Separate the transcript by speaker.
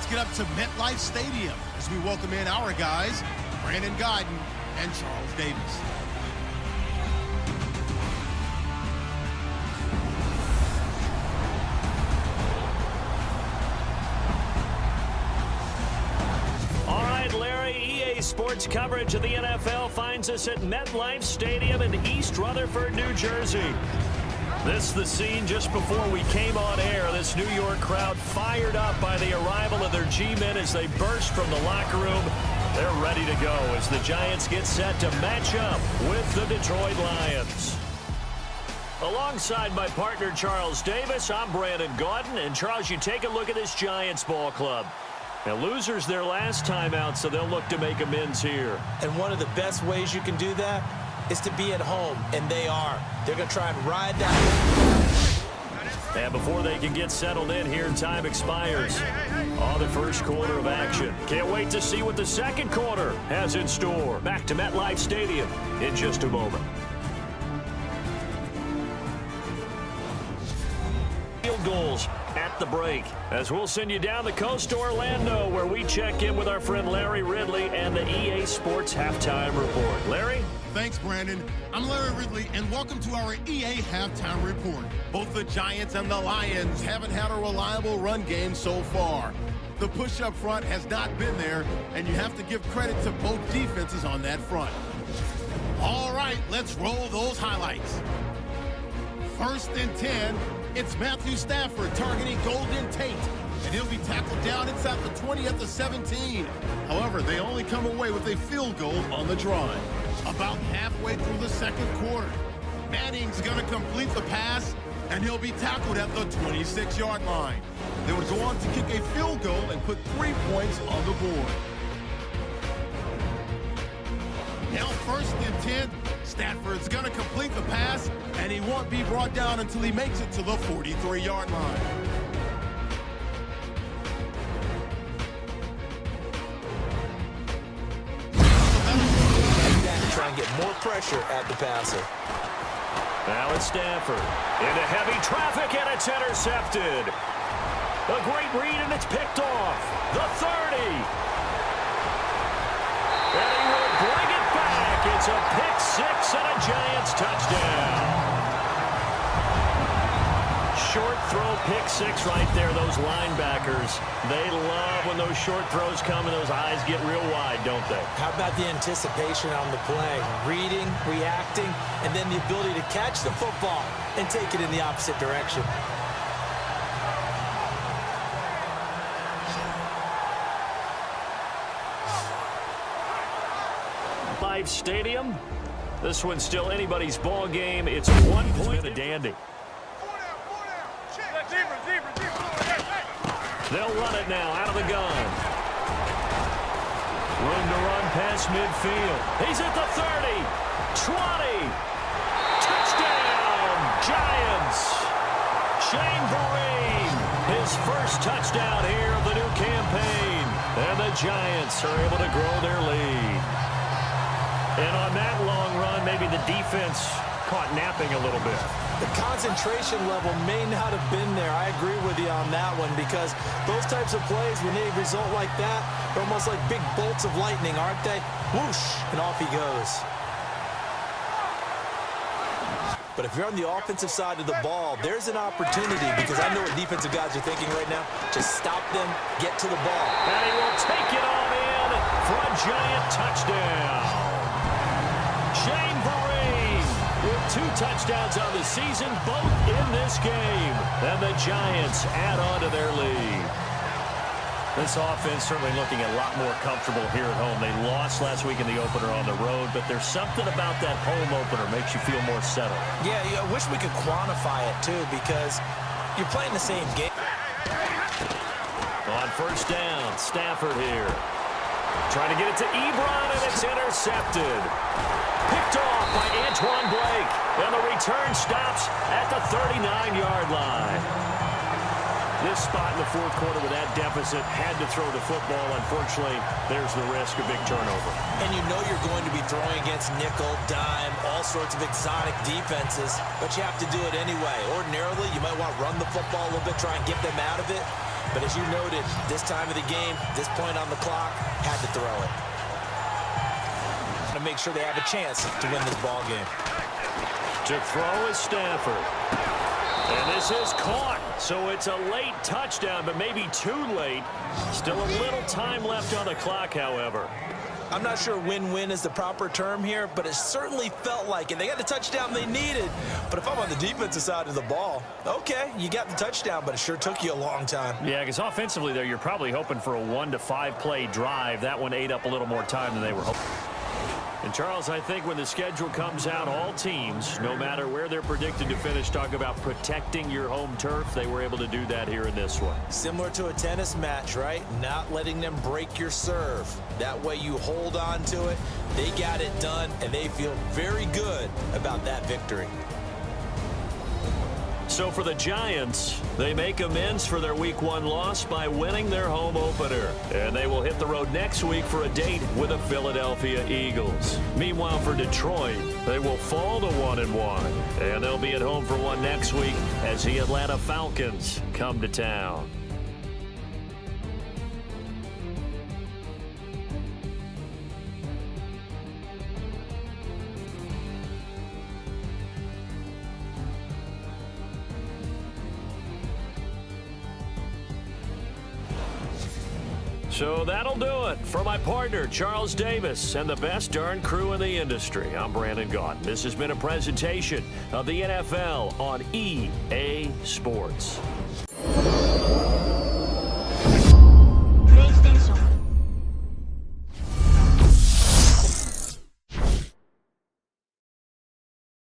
Speaker 1: let's get up to MetLife Stadium as we welcome in our guys, Brandon Guyton and Charles Davis.
Speaker 2: Sports coverage of the NFL finds us at MetLife Stadium in East Rutherford, New Jersey. This is the scene just before we came on air. This New York crowd fired up by the arrival of their G-men as they burst from the locker room. They're ready to go as the Giants get set to match up with the Detroit Lions. Alongside my partner Charles Davis, I'm Brandon Guyton. And Charles, you take a look at this Giants ball club. Now, losers their last time out, so they'll look to make amends here.
Speaker 3: And one of the best ways you can do that is to be at home, and they are. They're going to try and ride that.
Speaker 2: And before they can get settled in here, time expires on the first quarter of action. Can't wait to see what the second quarter has in store. Back to MetLife Stadium in just a moment. Field goals at the break, as we'll send you down the coast to Orlando, where we check in with our friend Larry Ridley and the EA Sports Halftime Report. Larry?
Speaker 1: Thanks, Brandon. I'm Larry Ridley, and welcome to our EA Halftime Report. Both the Giants and the Lions haven't had a reliable run game so far. The push up front has not been there, and you have to give credit to both defenses on that front. All right, let's roll those highlights. 1st and 10. It's Matthew Stafford targeting Golden Tate, and he'll be tackled down inside the 20 at the 17. However, they only come away with a field goal on the drive. About halfway through the second quarter, Manning's going to complete the pass, and he'll be tackled at the 26-yard line. They would go on to kick a field goal and put 3 points on the board. Now 1st and 10. Stafford's going to complete the pass, and he won't be brought down until he makes it to the 43-yard line.
Speaker 3: Try and get more pressure at the passer.
Speaker 2: Now it's Stafford into heavy traffic, and it's intercepted. A great read, and it's picked off. The 30. And he will bring it back. It's a pick six and a Giants touchdown. Short throw pick six right there. Those linebackers, they love when those short throws come and those eyes get real wide, don't they?
Speaker 3: How about the anticipation on the play? Reading, reacting, and then the ability to catch the football and take it in the opposite direction.
Speaker 2: Live Stadium. This one's still anybody's ball game. It's 1 point. A dandy. They'll run it now out of the gun. Room to run past midfield. He's at the 30, 20. Touchdown, Giants. Shane Vereen, his first touchdown here of the new campaign. And the Giants are able to grow their lead. And on that long run, maybe the defense caught napping a little bit.
Speaker 3: The concentration level may not have been there. I agree with you on that one, because those types of plays, when they result like that, they're almost like big bolts of lightning, aren't they? Whoosh, and off he goes. But if you're on the offensive side of the ball, there's an opportunity, because I know what defensive guys are thinking right now. Just stop them, get to the ball.
Speaker 2: And he will take it all in for a Giant touchdown. Shane Vereen with 2 touchdowns on the season, both in this game. And the Giants add on to their lead. This offense certainly looking a lot more comfortable here at home. They lost last week in the opener on the road, but there's something about that home opener makes you feel more settled.
Speaker 3: Yeah, I wish we could quantify it, too, because you're playing the same game.
Speaker 2: On 1st down, Stafford here. Trying to get it to Ebron, and it's intercepted. Picked off by Antoine Blake. And the return stops at the 39-yard line. This spot in the 4th quarter with that deficit, had to throw the football. Unfortunately, there's the risk of big turnover.
Speaker 3: And you know you're going to be throwing against nickel, dime, all sorts of exotic defenses, but you have to do it anyway. Ordinarily, you might want to run the football a little bit, try and get them out of it. But as you noted, this time of the game, this point on the clock, had to throw it. To make sure they have a chance to win this ball game.
Speaker 2: To throw is Stafford. And this is caught. So it's a late touchdown, but maybe too late. Still a little time left on the clock, however.
Speaker 3: I'm not sure win-win is the proper term here, but it certainly felt like it. They got the touchdown they needed. But if I'm on the defensive side of the ball, okay, you got the touchdown, but it sure took you a long time.
Speaker 2: Yeah, because offensively there, you're probably hoping for a 1 to 5 play drive. That one ate up a little more time than they were hoping. And, Charles, I think when the schedule comes out, all teams, no matter where they're predicted to finish, talk about protecting your home turf. They were able to do that here in this one.
Speaker 3: Similar to a tennis match, right? Not letting them break your serve. That way you hold on to it. They got it done, and they feel very good about that victory.
Speaker 2: So for the Giants, they make amends for their Week 1 loss by winning their home opener. And they will hit the road next week for a date with the Philadelphia Eagles. Meanwhile, for Detroit, they will fall to 1-1. And they'll be at home for one next week as the Atlanta Falcons come to town. So that'll do it. For my partner, Charles Davis, and the best darn crew in the industry, I'm Brandon Gaudin. This has been a presentation of the NFL on EA Sports.